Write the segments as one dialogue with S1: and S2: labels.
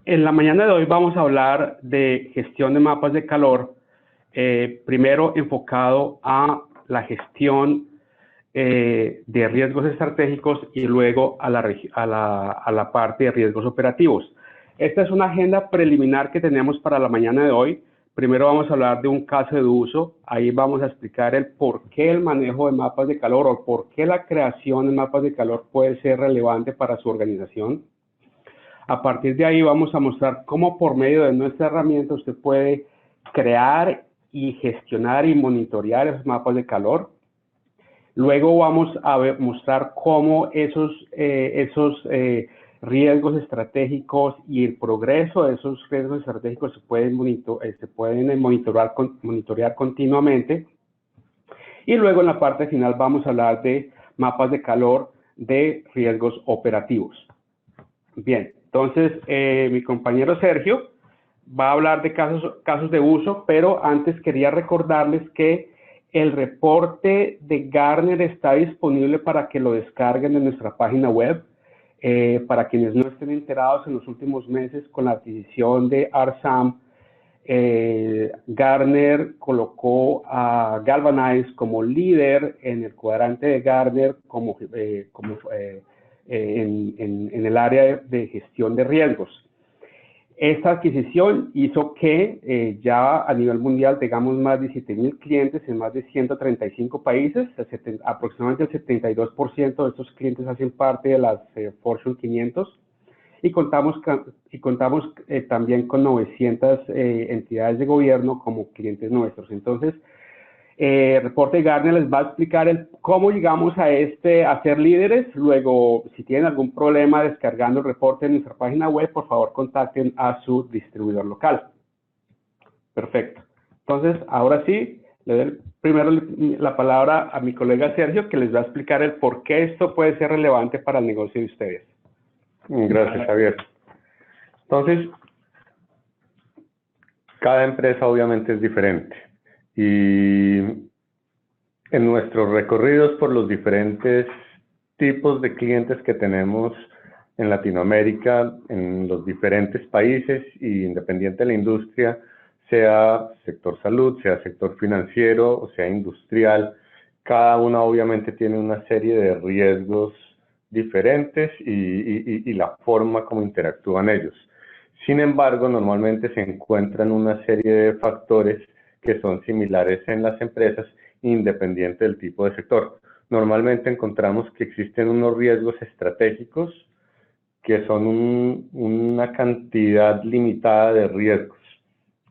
S1: En la mañana de hoy vamos a hablar de gestión de mapas de calor, primero enfocado a la gestión de riesgos estratégicos y luego a la parte de riesgos operativos. Esta es una agenda preliminar que tenemos para la mañana de hoy. Primero vamos a hablar de un caso de uso. Ahí vamos a explicar el por qué el manejo de mapas de calor o por qué la creación de mapas de calor puede ser relevante para su organización. A partir de ahí vamos a mostrar cómo por medio de nuestra herramienta usted puede crear y gestionar y monitorear esos mapas de calor. Luego vamos a mostrar cómo esos riesgos estratégicos y el progreso de esos riesgos estratégicos se pueden monitorear continuamente. Y luego en la parte final vamos a hablar de mapas de calor de riesgos operativos. Bien, entonces mi compañero Sergio va a hablar de casos de uso, pero antes quería recordarles que el reporte de Gartner está disponible para que lo descarguen en nuestra página web. Para quienes no estén enterados, en los últimos meses con la adquisición de RSAM, Gartner colocó a Galvanize como líder en el cuadrante de Gartner en el área de gestión de riesgos. Esta adquisición hizo que ya a nivel mundial tengamos más de 7,000 clientes en más de 135 países. Aproximadamente el 72% de estos clientes hacen parte de las Fortune 500 y contamos también con 900 entidades de gobierno como clientes nuestros. Entonces, el reporte de Gartner les va a explicar cómo llegamos a ser líderes. Luego, si tienen algún problema descargando el reporte en nuestra página web, por favor contacten a su distribuidor local. Perfecto. Entonces, ahora sí, le doy primero la palabra a mi colega Sergio, que les va a explicar el por qué esto puede ser relevante para el negocio de ustedes.
S2: Gracias, Javier. Entonces, cada empresa obviamente es diferente. Y en nuestros recorridos por los diferentes tipos de clientes que tenemos en Latinoamérica, en los diferentes países y independiente de la industria, sea sector salud, sea sector financiero o sea industrial, cada una obviamente tiene una serie de riesgos diferentes y la forma como interactúan ellos. Sin embargo, normalmente se encuentran una serie de factores que son similares en las empresas, independiente del tipo de sector. Normalmente encontramos que existen unos riesgos estratégicos que son una cantidad limitada de riesgos,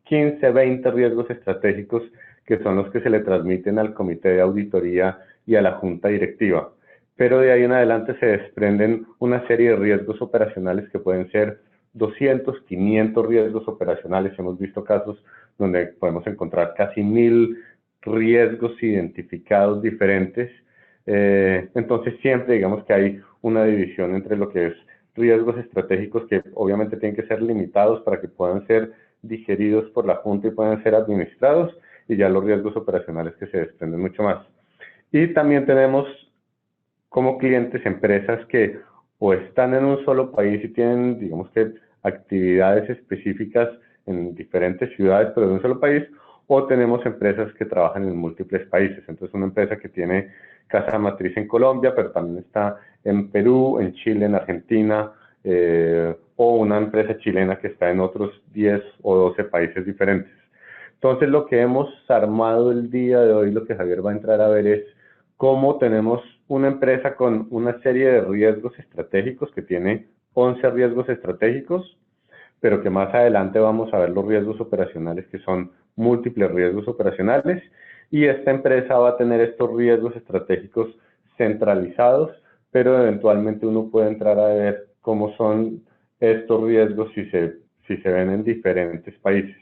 S2: 15, 20 riesgos estratégicos que son los que se le transmiten al comité de auditoría y a la junta directiva. Pero de ahí en adelante se desprenden una serie de riesgos operacionales que pueden ser 200, 500 riesgos operacionales. Hemos visto casos donde podemos encontrar casi 1,000 riesgos identificados diferentes. Entonces siempre digamos que hay una división entre lo que es riesgos estratégicos que obviamente tienen que ser limitados para que puedan ser digeridos por la junta y puedan ser administrados, y ya los riesgos operacionales que se desprenden mucho más. Y también tenemos como clientes empresas que o están en un solo país y tienen, digamos que, actividades específicas en diferentes ciudades, pero de un solo país, o tenemos empresas que trabajan en múltiples países. Entonces, una empresa que tiene casa matriz en Colombia, pero también está en Perú, en Chile, en Argentina, o una empresa chilena que está en otros 10 o 12 países diferentes. Entonces, lo que hemos armado el día de hoy, lo que Javier va a entrar a ver es cómo tenemos una empresa con una serie de riesgos estratégicos que tiene 11 riesgos estratégicos, pero que más adelante vamos a ver los riesgos operacionales, que son múltiples riesgos operacionales, y esta empresa va a tener estos riesgos estratégicos centralizados, pero eventualmente uno puede entrar a ver cómo son estos riesgos si se ven en diferentes países.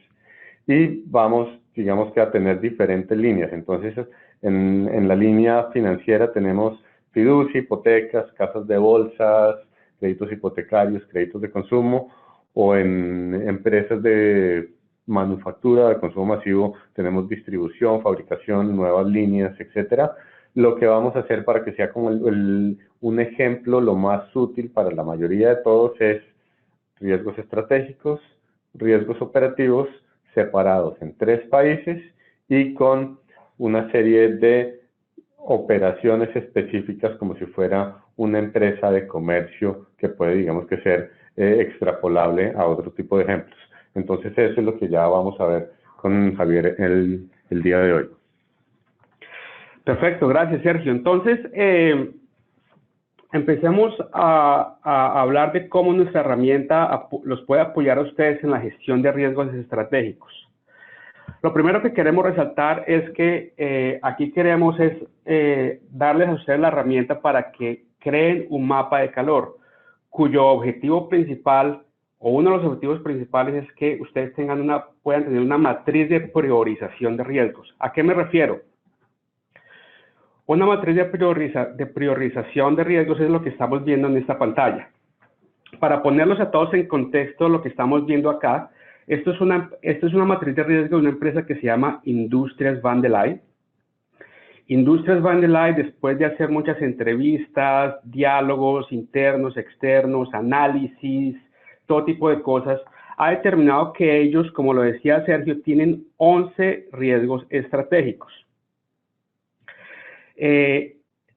S2: Y vamos, digamos que a tener diferentes líneas. Entonces, en la línea financiera tenemos fiducia, hipotecas, casas de bolsas, créditos hipotecarios, créditos de consumo, o en empresas de manufactura, de consumo masivo, tenemos distribución, fabricación, nuevas líneas, etcétera. Lo que vamos a hacer para que sea como un ejemplo lo más útil para la mayoría de todos es riesgos estratégicos, riesgos operativos, separados en 3 países y con una serie de operaciones específicas como si fuera una empresa de comercio que puede, digamos que ser extrapolable a otro tipo de ejemplos. Entonces eso es lo que ya vamos a ver con Javier el día de hoy.
S1: Perfecto, gracias Sergio. Entonces, empecemos a hablar de cómo nuestra herramienta los puede apoyar a ustedes en la gestión de riesgos estratégicos. Lo primero que queremos resaltar es que aquí queremos darles a ustedes la herramienta para que creen un mapa de calor, cuyo objetivo principal o uno de los objetivos principales es que ustedes puedan tener una matriz de priorización de riesgos. ¿A qué me refiero? Una matriz de priorización de riesgos es lo que estamos viendo en esta pantalla. Para ponerlos a todos en contexto, lo que estamos viendo acá, esto es una matriz de riesgo de una empresa que se llama Industrias Van der Leyen. Industrias Van der Leyen, después de hacer muchas entrevistas, diálogos internos, externos, análisis, todo tipo de cosas, ha determinado que ellos, como lo decía Sergio, tienen 11 riesgos estratégicos.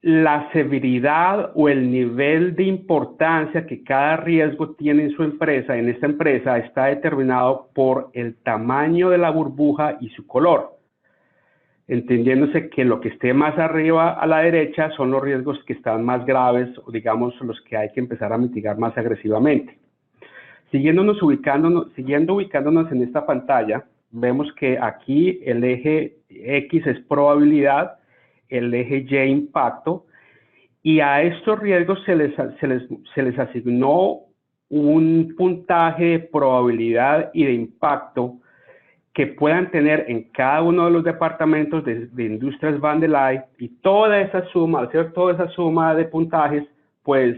S1: La severidad o el nivel de importancia que cada riesgo tiene en esta empresa, está determinado por el tamaño de la burbuja y su color, entendiéndose que lo que esté más arriba a la derecha son los riesgos que están más graves o digamos los que hay que empezar a mitigar más agresivamente. Siguiendo ubicándonos en esta pantalla, vemos que aquí el eje X es probabilidad, el eje Y impacto, y a estos riesgos se les asignó un puntaje de probabilidad y de impacto que puedan tener en cada uno de los departamentos de Industrias Van der Leyen, y toda esa suma, al hacer toda esa suma de puntajes, pues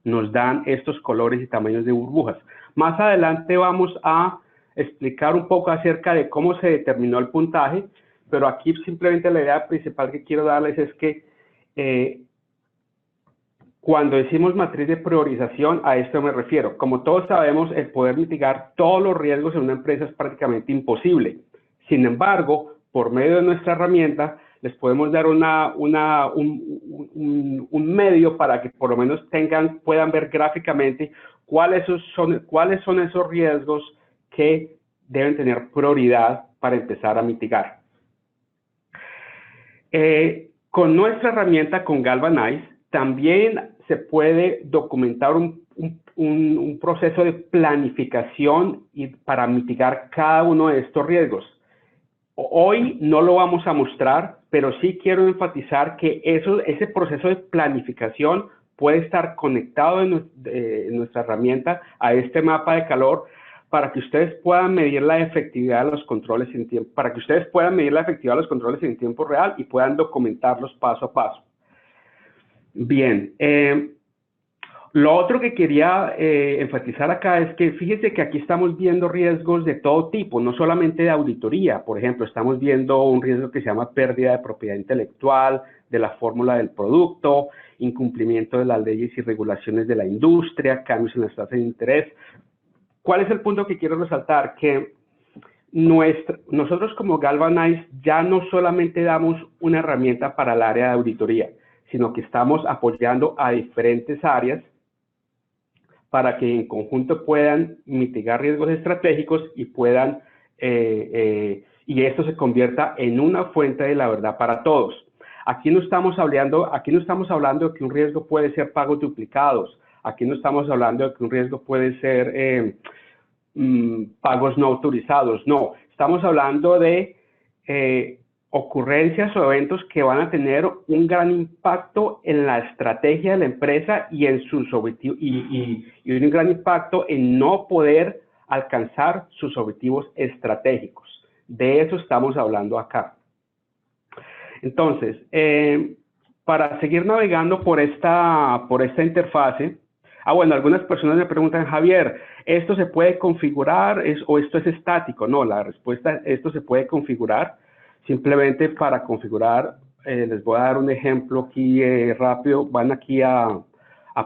S1: nos dan estos colores y tamaños de burbujas. Más adelante vamos a explicar un poco acerca de cómo se determinó el puntaje, pero aquí simplemente la idea principal que quiero darles es que cuando decimos matriz de priorización, a esto me refiero. Como todos sabemos, el poder mitigar todos los riesgos en una empresa es prácticamente imposible. Sin embargo, por medio de nuestra herramienta, les podemos dar un medio para que por lo menos puedan ver gráficamente cuáles son esos riesgos que deben tener prioridad para empezar a mitigar. Con nuestra herramienta, con Galvanize, también se puede documentar un proceso de planificación para mitigar cada uno de estos riesgos. Hoy no lo vamos a mostrar, pero sí quiero enfatizar que ese proceso de planificación puede estar conectado en nuestra herramienta a este mapa de calor para que ustedes puedan medir la efectividad de los controles en tiempo, real y puedan documentarlos paso a paso. Bien, lo otro que quería enfatizar acá es que fíjense que aquí estamos viendo riesgos de todo tipo, no solamente de auditoría. Por ejemplo, estamos viendo un riesgo que se llama pérdida de propiedad intelectual, de la fórmula del producto, incumplimiento de las leyes y regulaciones de la industria, cambios en las tasas de interés. ¿Cuál es el punto que quiero resaltar? Que nosotros como Galvanize ya no solamente damos una herramienta para el área de auditoría, sino que estamos apoyando a diferentes áreas para que en conjunto puedan mitigar riesgos estratégicos y y esto se convierta en una fuente de la verdad para todos. Aquí no estamos hablando de que un riesgo puede ser pagos duplicados. Aquí no estamos hablando de que un riesgo puede ser pagos no autorizados. No, estamos hablando de ocurrencias o eventos que van a tener un gran impacto en la estrategia de la empresa y en sus objetivos y un gran impacto en no poder alcanzar sus objetivos estratégicos. De eso estamos hablando acá. Entonces, para seguir navegando por esta interfase, bueno, algunas personas me preguntan, Javier, ¿esto se puede configurar o esto es estático? No, la respuesta es esto se puede configurar. Simplemente para configurar, les voy a dar un ejemplo aquí rápido. Van aquí a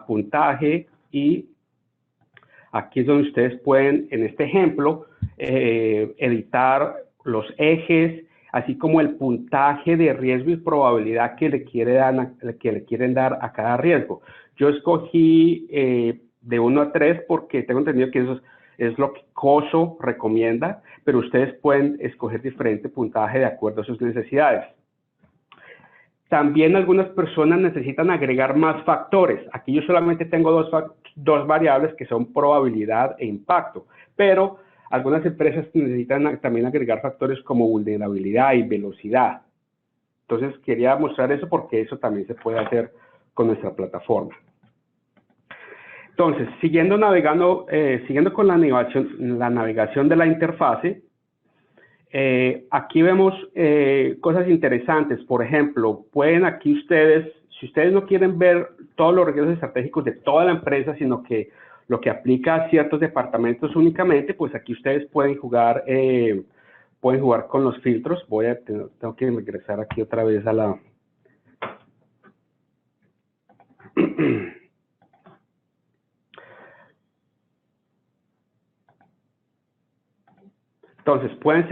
S1: puntaje y Aquí es donde ustedes pueden, en este ejemplo, editar los ejes, así como el puntaje de riesgo y probabilidad que le quieren dar a cada riesgo. Yo escogí de 1 a 3 porque tengo entendido que eso es lo que COSO recomienda, pero ustedes pueden escoger diferente puntaje de acuerdo a sus necesidades. También algunas personas necesitan agregar más factores. Aquí yo solamente tengo dos variables que son probabilidad e impacto, pero algunas empresas necesitan también agregar factores como vulnerabilidad y velocidad. Entonces quería mostrar eso porque eso también se puede hacer con nuestra plataforma. Entonces, siguiendo con la navegación de la interfase, aquí vemos cosas interesantes. Por ejemplo, pueden aquí ustedes, si ustedes no quieren ver todos los riesgos estratégicos de toda la empresa, sino que lo que aplica a ciertos departamentos únicamente, pues aquí ustedes pueden jugar con los filtros. Tengo que regresar aquí otra vez a la... Entonces, pueden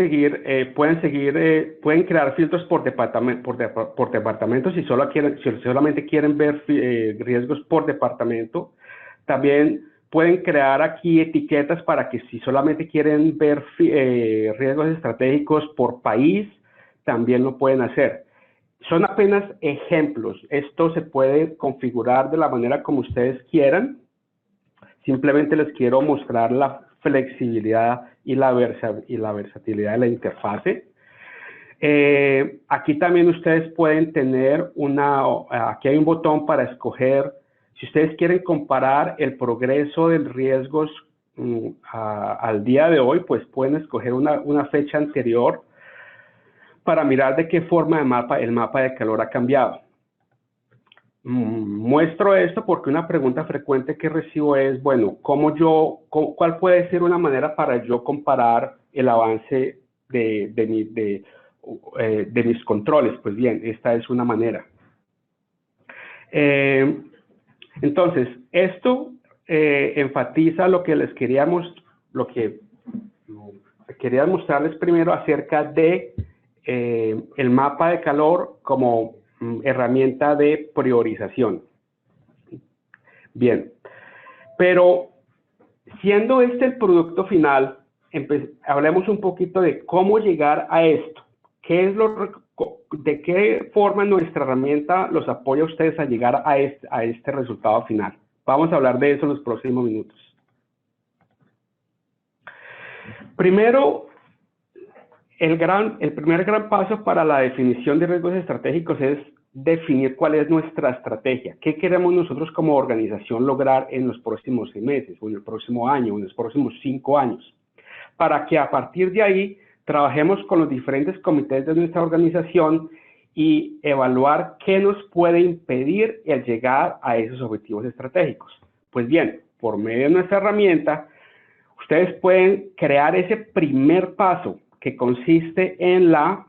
S1: crear filtros por departamento si solamente quieren ver riesgos por departamento. También pueden crear aquí etiquetas para que si solamente quieren ver riesgos estratégicos por país, también lo pueden hacer. Son apenas ejemplos. Esto se puede configurar de la manera como ustedes quieran. Simplemente les quiero mostrar la flexibilidad y la versatilidad de la interfase. Aquí también ustedes pueden tener aquí hay un botón para escoger, si ustedes quieren comparar el progreso de riesgos al día de hoy, pues pueden escoger una fecha anterior para mirar de qué forma el mapa de calor ha cambiado. Muestro esto porque una pregunta frecuente que recibo es, bueno, ¿cuál puede ser una manera para yo comparar el avance de mis controles? Pues bien, esta es una manera. Entonces, esto enfatiza lo que quería mostrarles primero acerca de el mapa de calor como herramienta de priorización. Bien, pero siendo este el producto final, hablemos un poquito de cómo llegar a esto. ¿De qué forma nuestra herramienta los apoya a ustedes a llegar a este resultado final? Vamos a hablar de eso en los próximos minutos. Primero, el primer gran paso para la definición de riesgos estratégicos es definir cuál es nuestra estrategia. ¿Qué queremos nosotros como organización lograr en los próximos 6 meses, o en el próximo año, o en los próximos 5 años? Para que a partir de ahí trabajemos con los diferentes comités de nuestra organización y evaluar qué nos puede impedir el llegar a esos objetivos estratégicos. Pues bien, por medio de nuestra herramienta, ustedes pueden crear ese primer paso que consiste en la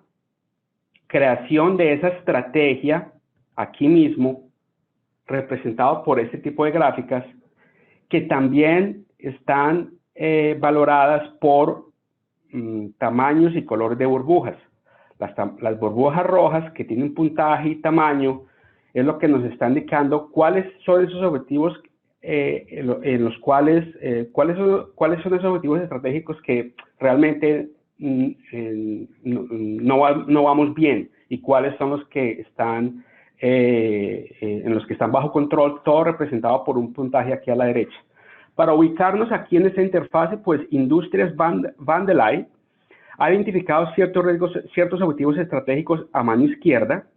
S1: creación de esa estrategia aquí mismo, representado por este tipo de gráficas, que también están valoradas por tamaños y colores de burbujas. Las burbujas rojas que tienen puntaje y tamaño es lo que nos está indicando cuáles son esos objetivos en los cuáles son esos objetivos estratégicos que realmente no vamos bien y cuáles son los que están en los que están bajo control, todo representado por un puntaje aquí a la derecha. Para ubicarnos aquí en esta interfase, pues Industrias Van der Leyen ha identificado ciertos objetivos estratégicos a mano izquierda.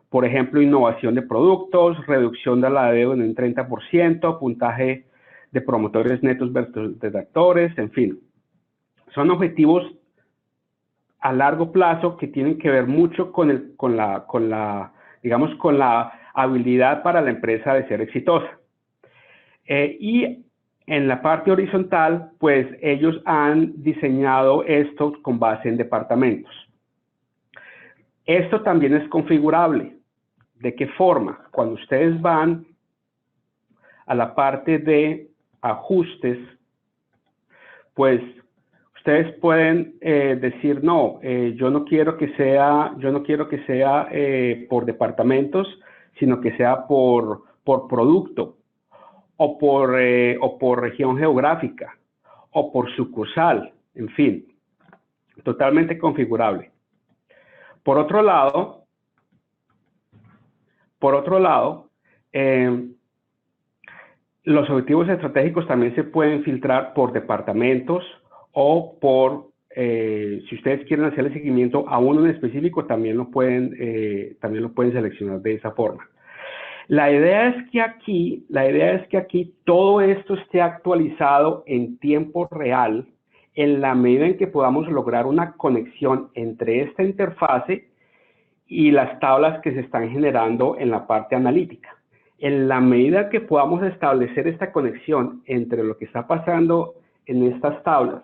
S1: Por ejemplo, innovación de productos, reducción de la deuda en un 30%, puntaje de promotores netos versus detractores, en fin. Son objetivos a largo plazo que tienen que ver mucho con la habilidad para la empresa de ser exitosa. Y en la parte horizontal, pues ellos han diseñado esto con base en departamentos. Esto también es configurable. ¿De qué forma? Cuando ustedes van a la parte de ajustes, pues ustedes pueden decir, no, yo no quiero que sea por departamentos, sino que sea por producto, o por región geográfica, o por sucursal, en fin, totalmente configurable. Por otro lado, los objetivos estratégicos también se pueden filtrar por departamentos o por, si ustedes quieren hacer el seguimiento a uno en específico, también lo pueden seleccionar de esa forma. La idea es que aquí todo esto esté actualizado en tiempo real en la medida en que podamos lograr una conexión entre esta interfase y las tablas que se están generando en la parte analítica. En la medida que podamos establecer esta conexión entre lo que está pasando en estas tablas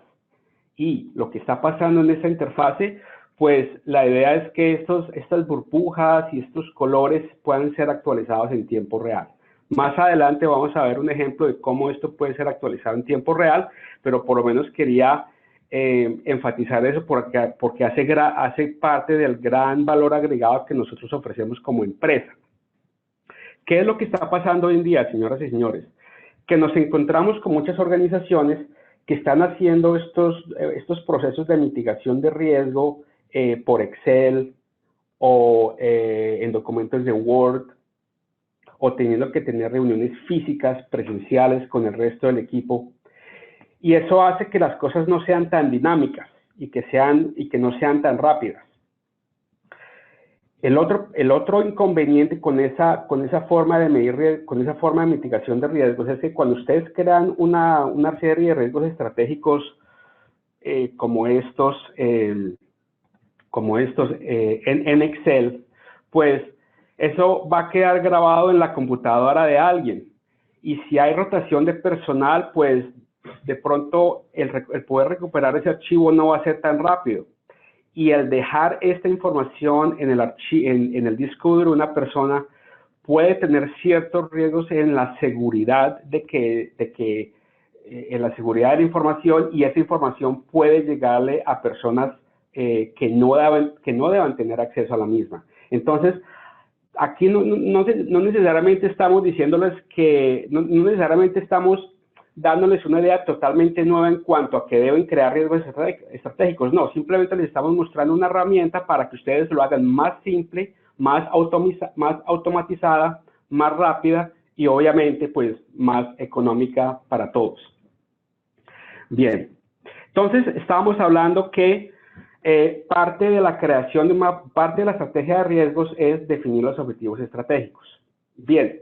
S1: y lo que está pasando en esta interfase, pues la idea es que estas burbujas y estos colores puedan ser actualizados en tiempo real. Más adelante vamos a ver un ejemplo de cómo esto puede ser actualizado en tiempo real, pero por lo menos quería enfatizar eso porque hace parte del gran valor agregado que nosotros ofrecemos como empresa. ¿Qué es lo que está pasando hoy en día, señoras y señores? Que nos encontramos con muchas organizaciones que están haciendo estos procesos de mitigación de riesgo por Excel o en documentos de Word, o teniendo que tener reuniones físicas, presenciales con el resto del equipo. Y eso hace que las cosas no sean tan dinámicas y que no sean tan rápidas. El otro inconveniente con esa forma de medir, con esa forma de mitigación de riesgos es que cuando ustedes crean una serie de riesgos estratégicos como estos en Excel, pues eso va a quedar grabado en la computadora de alguien. Y si hay rotación de personal, pues de pronto el poder recuperar ese archivo no va a ser tan rápido. Y el dejar esta información en el disco duro de una persona puede tener ciertos riesgos en la seguridad en la seguridad de la información, y esa información puede llegarle a personas que no deban tener acceso a la misma. Entonces, aquí no necesariamente estamos diciéndoles no necesariamente estamos dándoles una idea totalmente nueva en cuanto a que deben crear riesgos estratégicos. No, simplemente les estamos mostrando una herramienta para que ustedes lo hagan más simple, más automatizada, más rápida y obviamente pues más económica para todos. Bien, entonces estábamos hablando que parte de la creación de parte de la estrategia de riesgos es definir los objetivos estratégicos. Bien.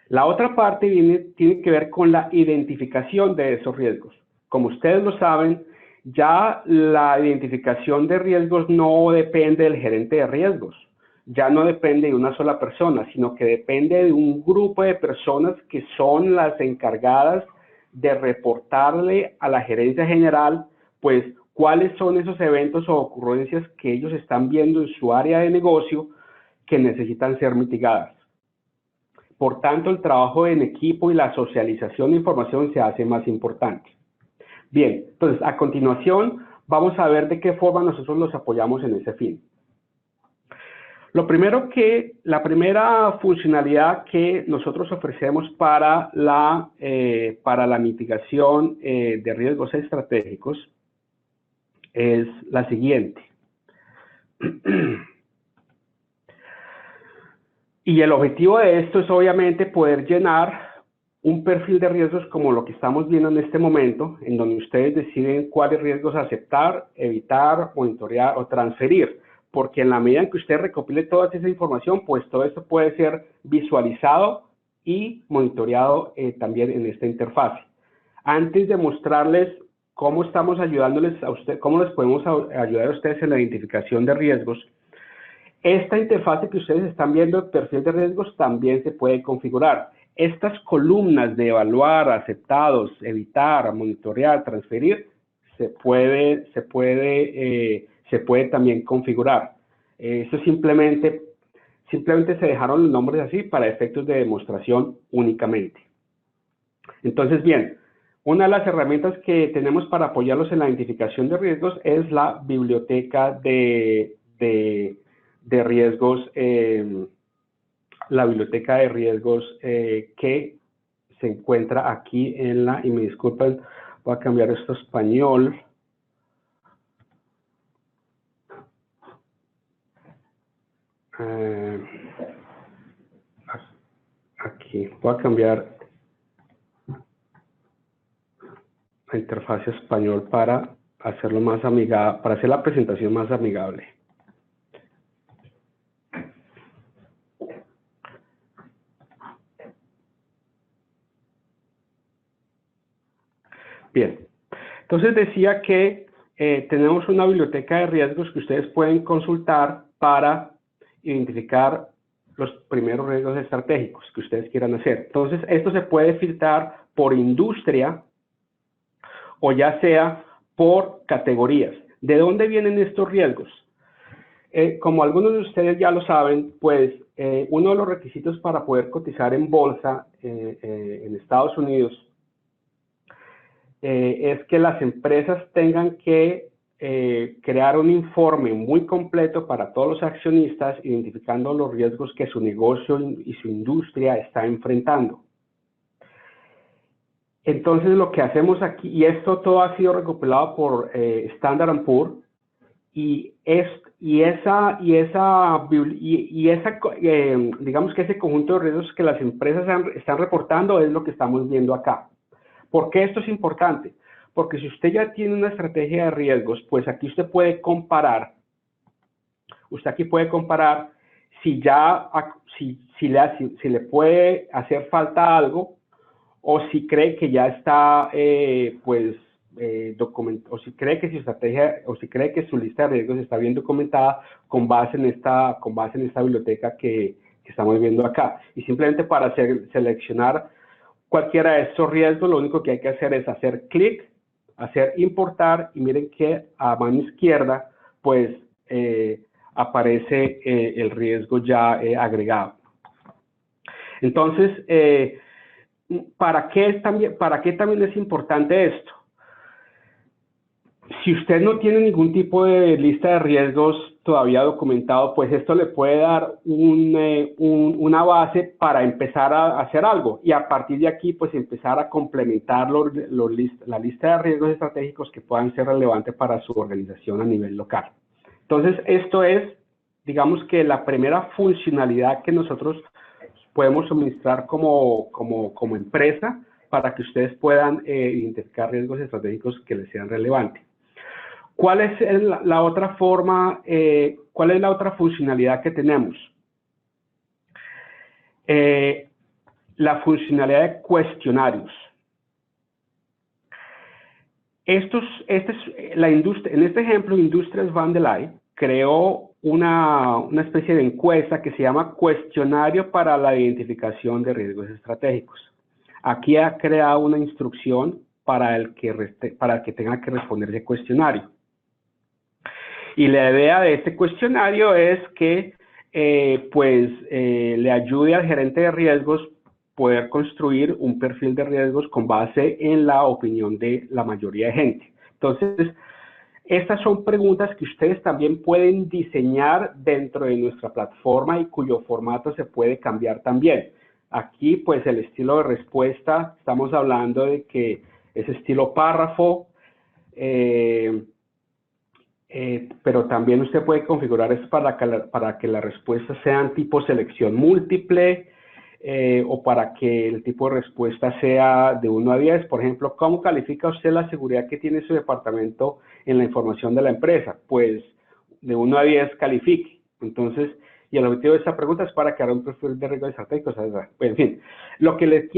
S1: La otra parte tiene que ver con la identificación de esos riesgos. Como ustedes lo saben, ya la identificación de riesgos no depende del gerente de riesgos, ya no depende de una sola persona, sino que depende de un grupo de personas que son las encargadas de reportarle a la gerencia general, pues, cuáles son esos eventos o ocurrencias que ellos están viendo en su área de negocio que necesitan ser mitigadas. Por tanto, el trabajo en equipo y la socialización de información se hace más importante. Bien, entonces, a continuación, vamos a ver de qué forma nosotros los apoyamos en ese fin. La primera funcionalidad que nosotros ofrecemos para la mitigación de riesgos estratégicos es la siguiente. Y el objetivo de esto es obviamente poder llenar un perfil de riesgos como lo que estamos viendo en este momento, en donde ustedes deciden cuáles riesgos aceptar, evitar, monitorear o transferir, porque en la medida en que usted recopile toda esa información, pues todo esto puede ser visualizado y monitoreado también en esta interfase. Antes de mostrarles cómo estamos ayudándoles a ustedes, cómo les podemos ayudar a ustedes en la identificación de riesgos, esta interfase que ustedes están viendo, el perfil de riesgos, también se puede configurar. Estas columnas de evaluar, aceptados, evitar, monitorear, transferir, se puede también configurar. Eso simplemente se dejaron los nombres así para efectos de demostración únicamente. Entonces, bien, una de las herramientas que tenemos para apoyarlos en la identificación de riesgos es la biblioteca de riesgos, que se encuentra aquí en la, y me disculpen, voy a cambiar esto a español. Aquí, voy a cambiar la interfaz a español para hacerlo más amigable, para hacer la presentación más amigable. Bien, entonces decía que tenemos una biblioteca de riesgos que ustedes pueden consultar para identificar los primeros riesgos estratégicos que ustedes quieran hacer. Entonces, esto se puede filtrar por industria o ya sea por categorías. ¿De dónde vienen estos riesgos? Como algunos de ustedes ya lo saben, pues uno de los requisitos para poder cotizar en bolsa en Estados Unidos es que las empresas tengan que crear un informe muy completo para todos los accionistas, identificando los riesgos que su negocio y su industria está enfrentando. Entonces, lo que hacemos aquí, y esto todo ha sido recopilado por Standard & Poor's, digamos que ese conjunto de riesgos que las empresas están reportando es lo que estamos viendo acá. ¿Por qué esto es importante? Porque si usted ya tiene una estrategia de riesgos, pues aquí usted puede comparar. Usted aquí puede comparar si le puede hacer falta algo o si cree que ya está, documentado, o si cree que su estrategia, o si cree que su lista de riesgos está bien documentada con base en esta biblioteca que estamos viendo acá. Y simplemente para seleccionar cualquiera de estos riesgos, lo único que hay que hacer es hacer clic, hacer importar, y miren que a mano izquierda, pues, aparece el riesgo ya agregado. Entonces, ¿para qué también es importante esto? Si usted no tiene ningún tipo de lista de riesgos todavía documentado, pues esto le puede dar una base para empezar a hacer algo, y a partir de aquí pues empezar a complementar la lista de riesgos estratégicos que puedan ser relevantes para su organización a nivel local. Entonces, esto es, digamos que la primera funcionalidad que nosotros podemos suministrar como empresa para que ustedes puedan identificar riesgos estratégicos que les sean relevantes. ¿Cuál es la otra forma, cuál es la otra funcionalidad que tenemos? La funcionalidad de cuestionarios. En este ejemplo, Industrias Van der Leyen creó una especie de encuesta que se llama Cuestionario para la Identificación de Riesgos Estratégicos. Aquí ha creado una instrucción para el que tenga que responder ese cuestionario. Y la idea de este cuestionario es que le ayude al gerente de riesgos poder construir un perfil de riesgos con base en la opinión de la mayoría de gente. Entonces, estas son preguntas que ustedes también pueden diseñar dentro de nuestra plataforma y cuyo formato se puede cambiar también. Aquí, pues, el estilo de respuesta, estamos hablando de que es estilo párrafo, pero también usted puede configurar esto para que las respuestas sean tipo selección múltiple, o para que el tipo de respuesta sea de 1 a 10. Por ejemplo, ¿cómo califica usted la seguridad que tiene su departamento en la información de la empresa? Pues de 1 a 10 califique. Entonces, y el objetivo de esta pregunta es para crear un perfil de riesgos estratégicos. En fin, lo que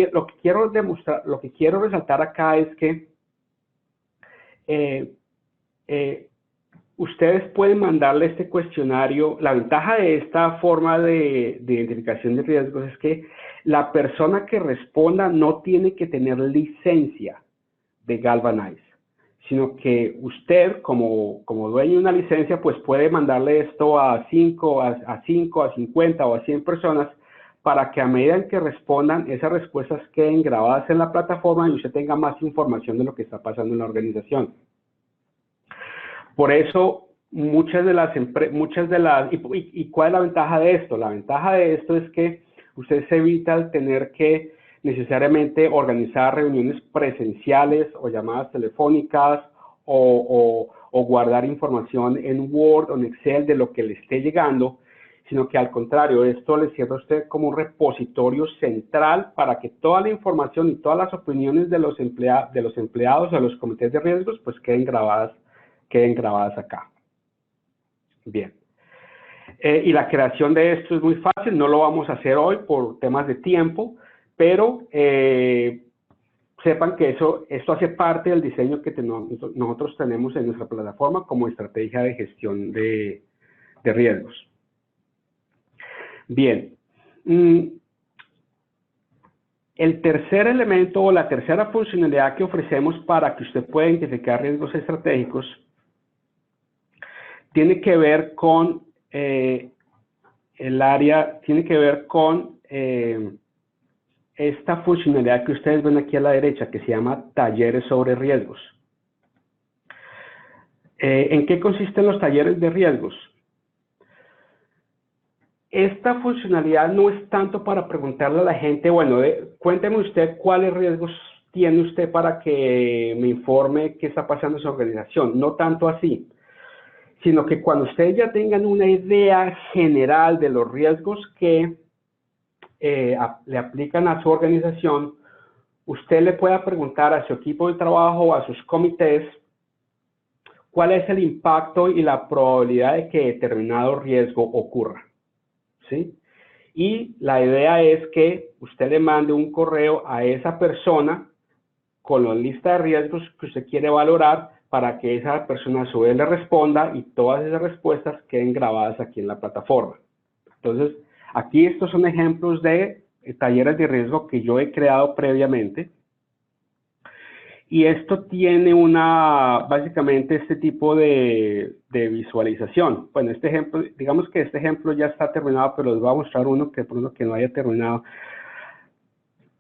S1: quiero demostrar, lo que quiero resaltar acá es que ustedes pueden mandarle este cuestionario. La ventaja de esta forma de identificación de riesgos es que la persona que responda no tiene que tener licencia de Galvanize, sino que usted, como dueño de una licencia, pues puede mandarle esto a 5, a 50 o a 100 personas para que a medida en que respondan, esas respuestas queden grabadas en la plataforma y usted tenga más información de lo que está pasando en la organización. Por eso, muchas de las ¿y cuál es la ventaja de esto? La ventaja de esto es que usted se evita el tener que necesariamente organizar reuniones presenciales o llamadas telefónicas o guardar información en Word o en Excel de lo que le esté llegando, sino que al contrario, esto le sirve a usted como un repositorio central para que toda la información y todas las opiniones de los empleados o de los comités de riesgos pues queden grabadas acá. Bien. Y la creación de esto es muy fácil, no lo vamos a hacer hoy por temas de tiempo, pero sepan que esto hace parte del diseño que nosotros tenemos en nuestra plataforma como estrategia de gestión de riesgos. Bien. El tercer elemento o la tercera funcionalidad que ofrecemos para que usted pueda identificar riesgos estratégicos tiene que ver con esta funcionalidad que ustedes ven aquí a la derecha, que se llama talleres sobre riesgos. ¿En qué consisten los talleres de riesgos? Esta funcionalidad no es tanto para preguntarle a la gente, bueno, cuénteme usted cuáles riesgos tiene usted para que me informe qué está pasando en su organización. No tanto así, sino que cuando ustedes ya tengan una idea general de los riesgos que le aplican a su organización, usted le pueda preguntar a su equipo de trabajo o a sus comités cuál es el impacto y la probabilidad de que determinado riesgo ocurra, ¿sí? Y la idea es que usted le mande un correo a esa persona con la lista de riesgos que usted quiere valorar para que esa persona a su vez le responda y todas esas respuestas queden grabadas aquí en la plataforma. Entonces, aquí estos son ejemplos de talleres de riesgo que yo he creado previamente. Y esto tiene básicamente este tipo de visualización. Bueno, este ejemplo, digamos que este ejemplo ya está terminado, pero les voy a mostrar uno que no haya terminado.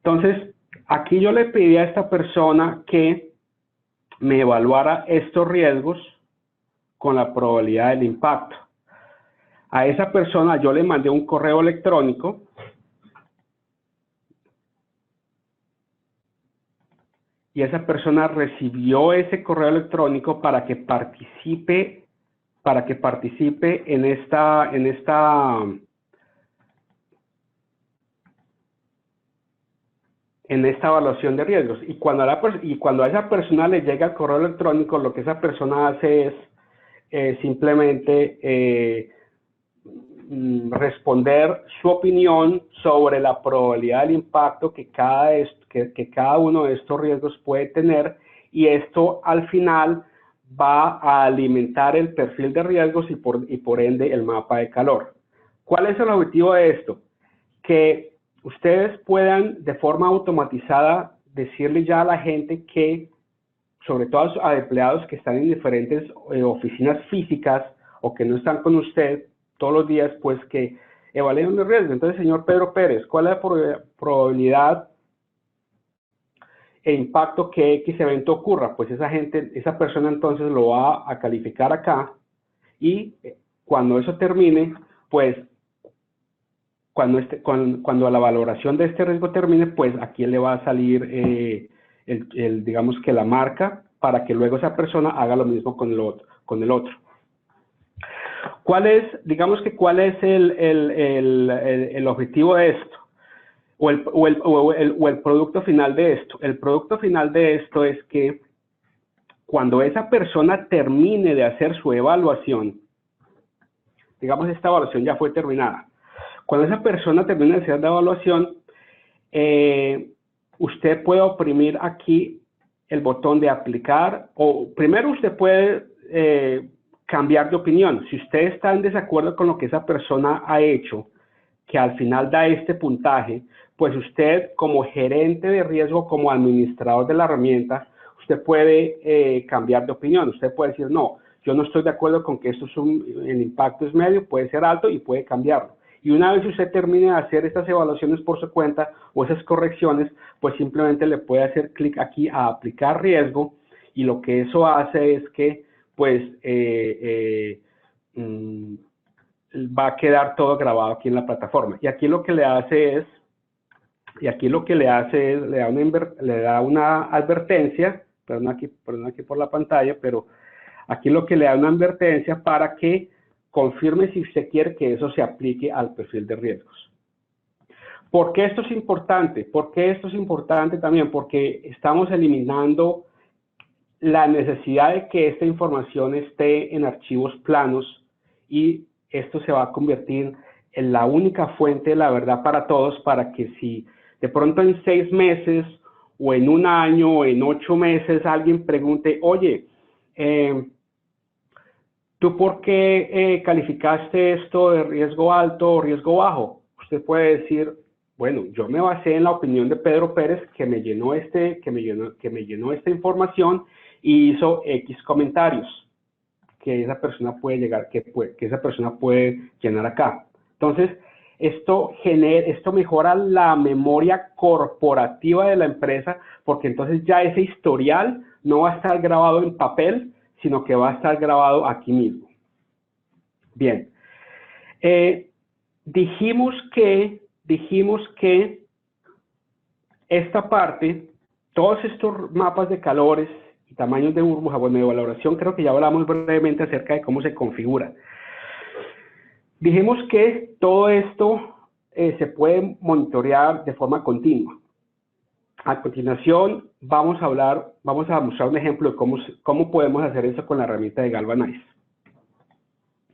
S1: Entonces, aquí yo le pedí a esta persona que me evaluara estos riesgos con la probabilidad del impacto. A esa persona yo le mandé un correo electrónico y esa persona recibió ese correo electrónico para que participe en esta evaluación de riesgos. Y cuando a esa persona le llega el correo electrónico, lo que esa persona hace es simplemente responder su opinión sobre la probabilidad del impacto que cada uno de estos riesgos puede tener, y esto al final va a alimentar el perfil de riesgos y por ende el mapa de calor. ¿Cuál es el objetivo de esto? Que ustedes puedan de forma automatizada decirle ya a la gente que, sobre todo a empleados que están en diferentes oficinas físicas o que no están con usted todos los días, pues que evalúen los riesgos. Entonces, señor Pedro Pérez, ¿cuál es la probabilidad e impacto que X evento ocurra? Pues esa persona entonces lo va a calificar acá, y cuando eso termine, pues cuando la valoración de este riesgo termine, pues aquí le va a salir digamos que la marca para que luego esa persona haga lo mismo con el otro. ¿Cuál es el objetivo de esto? O el producto final de esto. El producto final de esto es que cuando esa persona termine de hacer su evaluación, digamos esta evaluación ya fue terminada, cuando esa persona termine de hacer la evaluación, usted puede oprimir aquí el botón de aplicar, o primero usted puede cambiar de opinión. Si usted está en desacuerdo con lo que esa persona ha hecho, que al final da este puntaje, pues usted como gerente de riesgo, como administrador de la herramienta, usted puede cambiar de opinión. Usted puede decir, no, yo no estoy de acuerdo con que el impacto es medio, puede ser alto, y puede cambiarlo. Y una vez usted termine de hacer estas evaluaciones por su cuenta o esas correcciones, pues simplemente le puede hacer clic aquí a aplicar riesgo, y lo que eso hace es que pues va a quedar todo grabado aquí en la plataforma. Y aquí lo que le hace es, le da una advertencia, perdón aquí por la pantalla, pero aquí lo que le da una advertencia para que confirme si usted quiere que eso se aplique al perfil de riesgos. ¿Por qué esto es importante? ¿Por qué esto es importante también? Porque estamos eliminando la necesidad de que esta información esté en archivos planos, y esto se va a convertir en la única fuente de la verdad para todos, para que si de pronto en 6 meses o en 1 año o en 8 meses alguien pregunte, oye, ¿tú por qué calificaste esto de riesgo alto o riesgo bajo? Usted puede decir, bueno, yo me basé en la opinión de Pedro Pérez, que me llenó esta información y hizo X comentarios que esa persona puede llenar acá. Entonces, esto mejora la memoria corporativa de la empresa, porque entonces ya ese historial no va a estar grabado en papel, sino que va a estar grabado aquí mismo. Bien. Dijimos que esta parte, todos estos mapas de calores y tamaños de burbuja, bueno, de valoración, creo que ya hablamos brevemente acerca de cómo se configura. Dijimos que todo esto se puede monitorear de forma continua. A continuación, vamos a mostrar un ejemplo de cómo podemos hacer eso con la herramienta de Galvanize.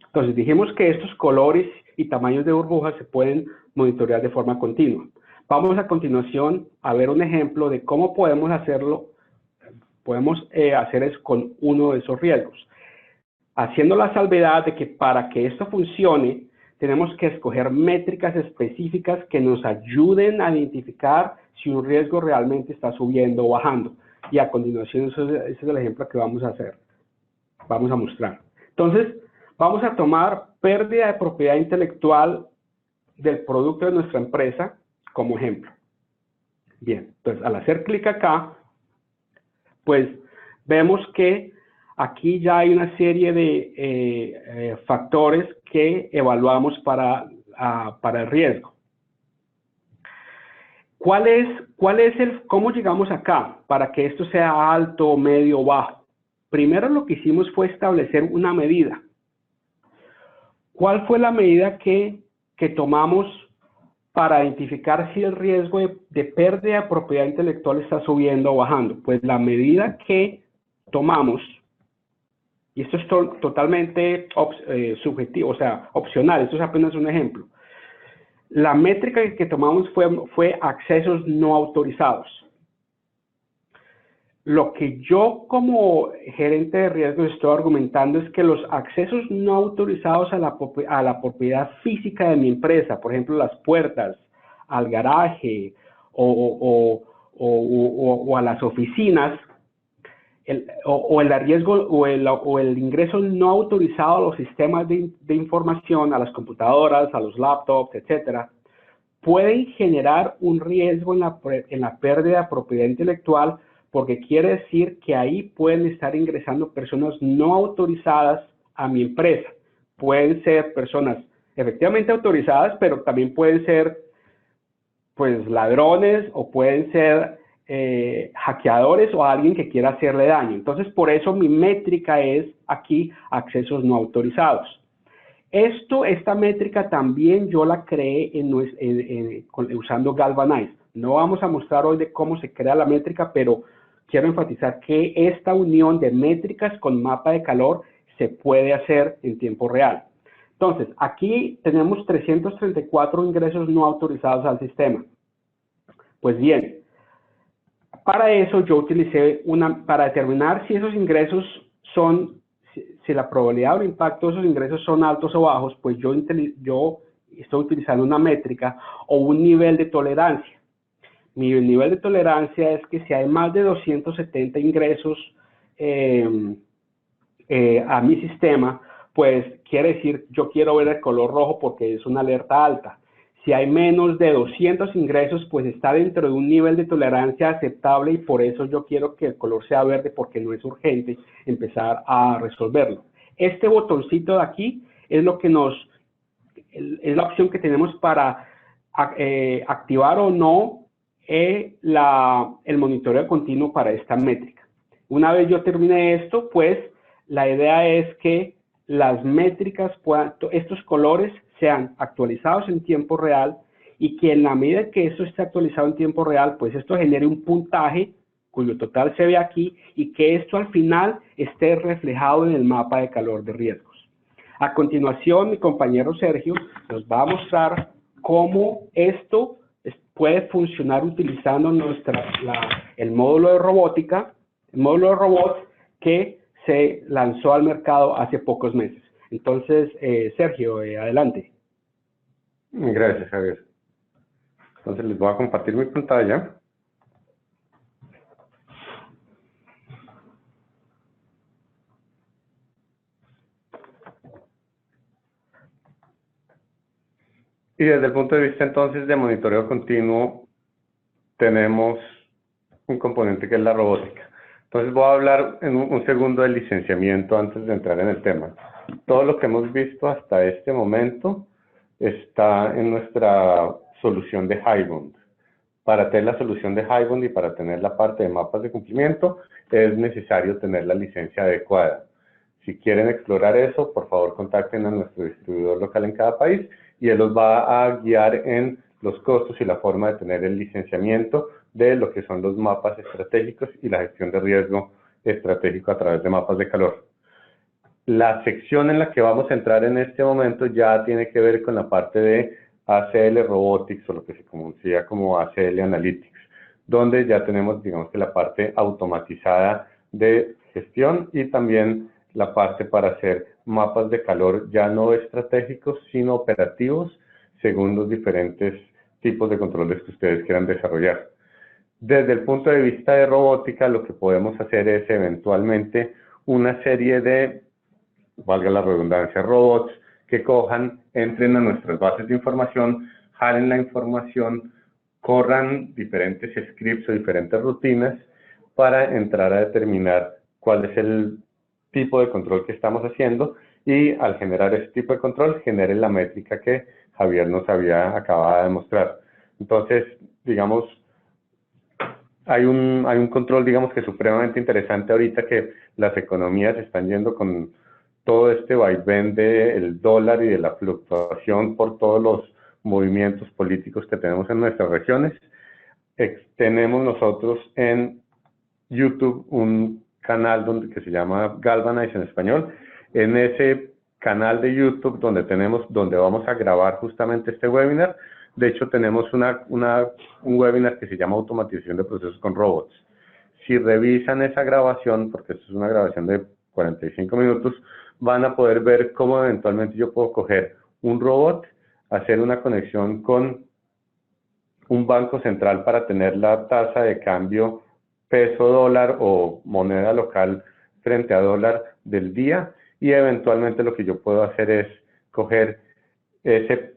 S1: Entonces, dijimos que estos colores y tamaños de burbujas se pueden monitorear de forma continua. Vamos a continuación a ver un ejemplo de cómo podemos hacerlo. Podemos hacer eso con uno de esos riesgos, haciendo la salvedad de que para que esto funcione, tenemos que escoger métricas específicas que nos ayuden a identificar si un riesgo realmente está subiendo o bajando. Y a continuación, ese es el ejemplo que vamos a hacer. Vamos a mostrar. Entonces, vamos a tomar pérdida de propiedad intelectual del producto de nuestra empresa como ejemplo. Bien, entonces al hacer clic acá, pues vemos que aquí ya hay una serie de factores que evaluamos para el riesgo. ¿Cómo llegamos acá para que esto sea alto, medio o bajo? Primero lo que hicimos fue establecer una medida. ¿Cuál fue la medida que tomamos para identificar si el riesgo de pérdida de propiedad intelectual está subiendo o bajando? Pues la medida que tomamos, y esto es totalmente subjetivo, o sea, opcional, esto es apenas un ejemplo. La métrica que tomamos fue accesos no autorizados. Lo que yo como gerente de riesgos estoy argumentando es que los accesos no autorizados a la propiedad física de mi empresa, por ejemplo, las puertas, al garaje o a las oficinas, el ingreso no autorizado a los sistemas de información, a las computadoras, a los laptops, etcétera, pueden generar un riesgo en la pérdida de propiedad intelectual, porque quiere decir que ahí pueden estar ingresando personas no autorizadas a mi empresa. Pueden ser personas efectivamente autorizadas, pero también pueden ser pues ladrones, o pueden ser hackeadores, o alguien que quiera hacerle daño. Entonces, por eso mi métrica es aquí accesos no autorizados. Esta métrica también yo la creé usando Galvanize. No vamos a mostrar hoy de cómo se crea la métrica, pero quiero enfatizar que esta unión de métricas con mapa de calor se puede hacer en tiempo real. Entonces, aquí tenemos 334 ingresos no autorizados al sistema. Pues bien, para eso yo utilicé para determinar si esos ingresos si la probabilidad o el impacto de esos ingresos son altos o bajos, pues yo estoy utilizando una métrica o un nivel de tolerancia. Mi nivel de tolerancia es que si hay más de 270 ingresos a mi sistema, pues quiere decir yo quiero ver el color rojo porque es una alerta alta. Si hay menos de 200 ingresos, pues está dentro de un nivel de tolerancia aceptable y por eso yo quiero que el color sea verde porque no es urgente empezar a resolverlo. Este botoncito de aquí es lo que es la opción que tenemos para activar o no el monitoreo continuo para esta métrica. Una vez yo termine esto, pues la idea es que las métricas estos colores sean actualizados en tiempo real y que en la medida que eso esté actualizado en tiempo real, pues esto genere un puntaje cuyo total se ve aquí y que esto al final esté reflejado en el mapa de calor de riesgos. A continuación, mi compañero Sergio nos va a mostrar cómo esto puede funcionar utilizando el módulo de robótica, el módulo de robots que se lanzó al mercado hace pocos meses. Entonces, Sergio, adelante.
S2: Gracias, Javier. Entonces les voy a compartir mi pantalla. Y desde el punto de vista entonces de monitoreo continuo, tenemos un componente que es la robótica. Entonces voy a hablar en un segundo del licenciamiento antes de entrar en el tema. Todo lo que hemos visto hasta este momento está en nuestra solución de HighBond. Para tener la solución de HighBond y para tener la parte de mapas de cumplimiento, es necesario tener la licencia adecuada. Si quieren explorar eso, por favor contacten a nuestro distribuidor local en cada país y él los va a guiar en los costos y la forma de tener el licenciamiento de lo que son los mapas estratégicos y la gestión de riesgo estratégico a través de mapas de calor. La sección en la que vamos a entrar en este momento ya tiene que ver con la parte de ACL Robotics, o lo que se conocía como ACL Analytics, donde ya tenemos, digamos que la parte automatizada de gestión y también la parte para hacer mapas de calor ya no estratégicos, sino operativos, según los diferentes tipos de controles que ustedes quieran desarrollar. Desde el punto de vista de robótica, lo que podemos hacer es eventualmente una serie de, valga la redundancia, robots que cojan, entren a nuestras bases de información, jalen la información, corran diferentes scripts o diferentes rutinas para entrar a determinar cuál es el tipo de control que estamos haciendo y al generar ese tipo de control genere la métrica que Javier nos había acabado de mostrar. Entonces, digamos, hay un control, digamos, que es supremamente interesante ahorita que las economías están yendo con todo este vaivén del dólar y de la fluctuación por todos los movimientos políticos que tenemos en nuestras regiones. Tenemos nosotros en YouTube un canal que se llama Galvanize en español. En ese canal de YouTube donde vamos a grabar justamente este webinar, de hecho tenemos un webinar que se llama Automatización de Procesos con Robots. Si revisan esa grabación, porque esto es una grabación de 45 minutos, van a poder ver cómo eventualmente yo puedo coger un robot, hacer una conexión con un banco central para tener la tasa de cambio peso dólar o moneda local frente a dólar del día, y eventualmente lo que yo puedo hacer es coger ese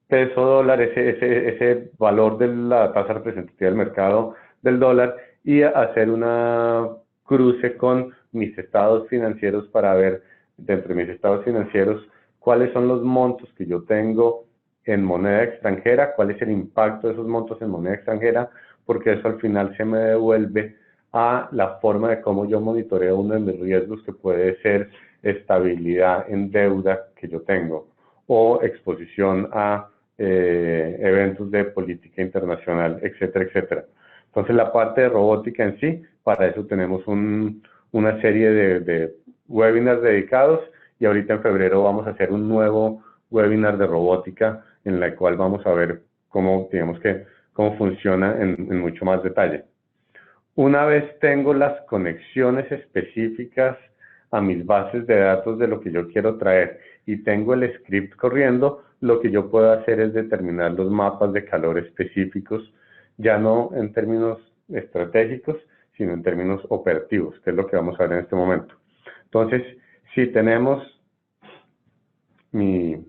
S2: peso dólar, ese valor de la tasa representativa del mercado del dólar y hacer una cruce con mis estados financieros para ver dentro de mis estados financieros cuáles son los montos que yo tengo en moneda extranjera, cuál es el impacto de esos montos en moneda extranjera, porque eso al final se me devuelve a la forma de cómo yo monitoreo uno de mis riesgos, que puede ser estabilidad en deuda que yo tengo o exposición a eventos de política internacional, etcétera, etcétera. Entonces la parte de robótica en sí, para eso tenemos una serie de webinars dedicados, y ahorita en febrero vamos a hacer un nuevo webinar de robótica en la cual vamos a ver cómo funciona en mucho más detalle. Una vez tengo las conexiones específicas a mis bases de datos de lo que yo quiero traer y tengo el script corriendo, lo que yo puedo hacer es determinar los mapas de calor específicos, ya no en términos estratégicos, sino en términos operativos, que es lo que vamos a ver en este momento. Entonces, si tenemos mi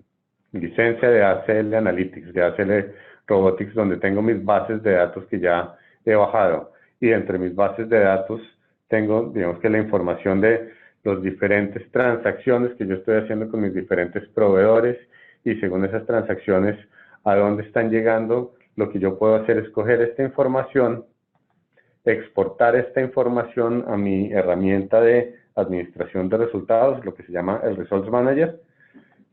S2: licencia de ACL Analytics, de ACL Robotics, donde tengo mis bases de datos que ya he bajado. Y entre mis bases de datos tengo, digamos que la información de las diferentes transacciones que yo estoy haciendo con mis diferentes proveedores, y según esas transacciones, a dónde están llegando. Lo que yo puedo hacer es coger esta información, exportar esta información a mi herramienta de administración de resultados, lo que se llama el Results Manager,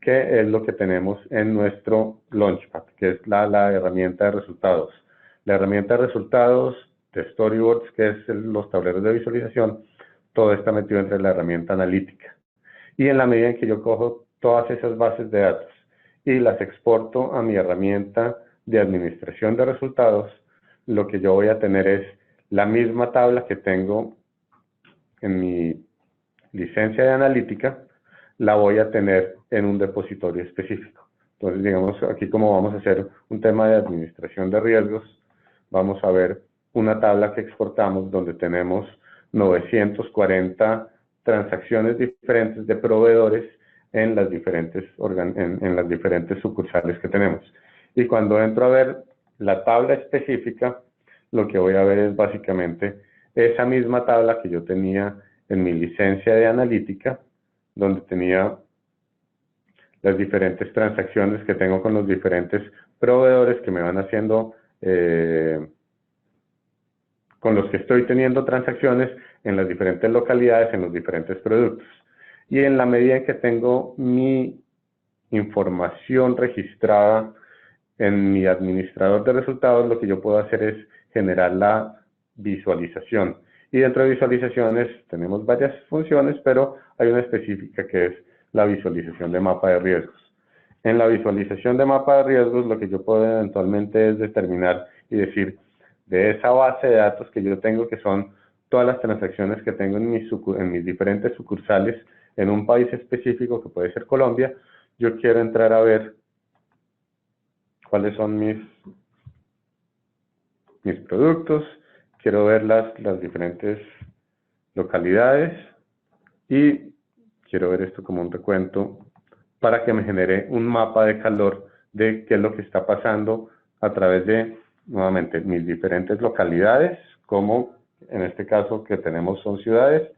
S2: que es lo que tenemos en nuestro Launchpad, que es la herramienta de resultados. La herramienta de resultados de Storyboards, que es los tableros de visualización, todo está metido entre la herramienta analítica. Y en la medida en que yo cojo todas esas bases de datos y las exporto a mi herramienta de administración de resultados, lo que yo voy a tener es la misma tabla que tengo en mi licencia de analítica, la voy a tener en un depositorio específico. Entonces, digamos, aquí como vamos a hacer un tema de administración de riesgos, vamos a ver una tabla que exportamos donde tenemos 940 transacciones diferentes de proveedores en las diferentes sucursales que tenemos. Y cuando entro a ver la tabla específica, lo que voy a ver es básicamente esa misma tabla que yo tenía en mi licencia de analítica, donde tenía las diferentes transacciones que tengo con los diferentes proveedores que me van haciendo, con los que estoy teniendo transacciones en las diferentes localidades, en los diferentes productos. Y en la medida en que tengo mi información registrada en mi administrador de resultados, lo que yo puedo hacer es generar la visualización. Y dentro de visualizaciones tenemos varias funciones, pero hay una específica que es la visualización de mapa de riesgos. En la visualización de mapa de riesgos, lo que yo puedo eventualmente es determinar y decir, de esa base de datos que yo tengo, que son todas las transacciones que tengo en mis diferentes sucursales en un país específico, que puede ser Colombia, yo quiero entrar a ver cuáles son mis productos, quiero ver las diferentes localidades y quiero ver esto como un recuento para que me genere un mapa de calor de qué es lo que está pasando a través de, nuevamente, mis diferentes localidades, como en este caso que tenemos son ciudades,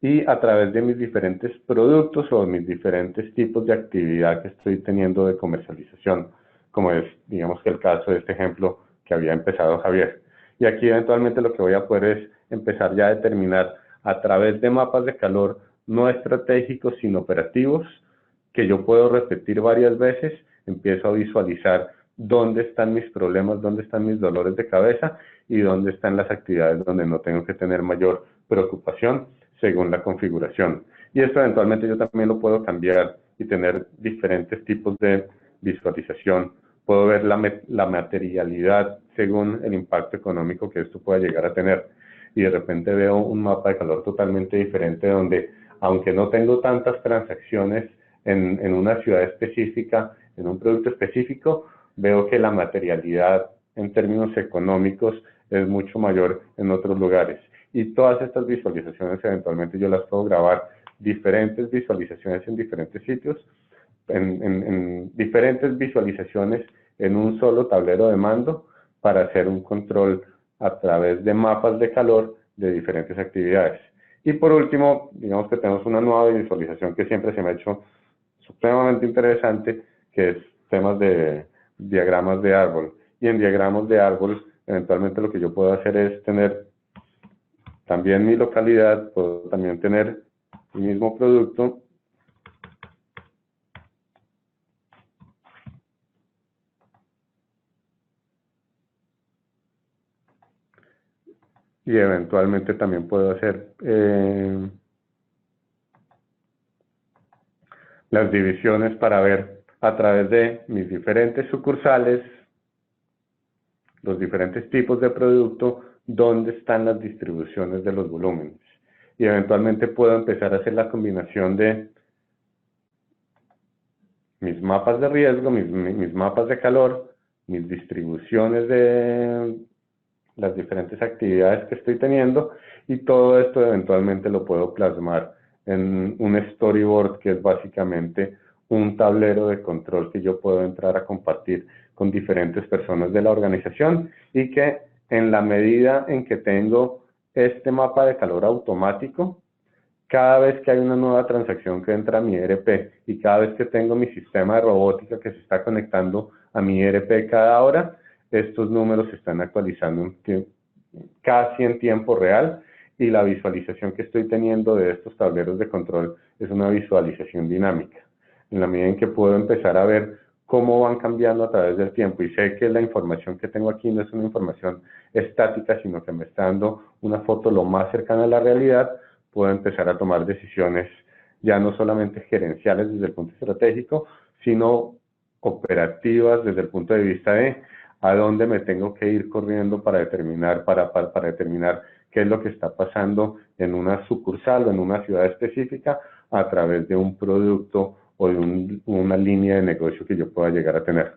S2: y a través de mis diferentes productos o mis diferentes tipos de actividad que estoy teniendo de comercialización, como es, digamos que el caso de este ejemplo que había empezado Javier. Y aquí eventualmente lo que voy a poder es empezar ya a determinar a través de mapas de calor no estratégicos sino operativos, que yo puedo repetir varias veces, empiezo a visualizar dónde están mis problemas, dónde están mis dolores de cabeza y dónde están las actividades donde no tengo que tener mayor preocupación según la configuración. Y esto eventualmente yo también lo puedo cambiar y tener diferentes tipos de visualización. Puedo ver la materialidad según el impacto económico que esto pueda llegar a tener. Y de repente veo un mapa de calor totalmente diferente donde, aunque no tengo tantas transacciones en una ciudad específica, en un producto específico, veo que la materialidad en términos económicos es mucho mayor en otros lugares. Y todas estas visualizaciones eventualmente yo las puedo grabar, diferentes visualizaciones en diferentes sitios, en diferentes visualizaciones en un solo tablero de mando para hacer un control a través de mapas de calor de diferentes actividades. Y por último, digamos que tenemos una nueva visualización que siempre se me ha hecho supremamente interesante, que es temas de diagramas de árbol. Y en diagramas de árbol, eventualmente lo que yo puedo hacer es tener también mi localidad, puedo también tener el mismo producto y eventualmente también puedo hacer las divisiones para ver a través de mis diferentes sucursales, los diferentes tipos de producto, dónde están las distribuciones de los volúmenes. Y eventualmente puedo empezar a hacer la combinación de mis mapas de riesgo, mis mapas de calor, mis distribuciones de las diferentes actividades que estoy teniendo, y todo esto eventualmente lo puedo plasmar en un storyboard, que es básicamente un tablero de control que yo puedo entrar a compartir con diferentes personas de la organización y que en la medida en que tengo este mapa de calor automático, cada vez que hay una nueva transacción que entra a mi ERP y cada vez que tengo mi sistema de robótica que se está conectando a mi ERP cada hora, estos números se están actualizando casi en tiempo real y la visualización que estoy teniendo de estos tableros de control es una visualización dinámica. En la medida en que puedo empezar a ver cómo van cambiando a través del tiempo y sé que la información que tengo aquí no es una información estática, sino que me está dando una foto lo más cercana a la realidad, puedo empezar a tomar decisiones ya no solamente gerenciales desde el punto estratégico, sino operativas desde el punto de vista de a dónde me tengo que ir corriendo para determinar, para determinar qué es lo que está pasando en una sucursal o en una ciudad específica a través de un producto o de una línea de negocio que yo pueda llegar a tener.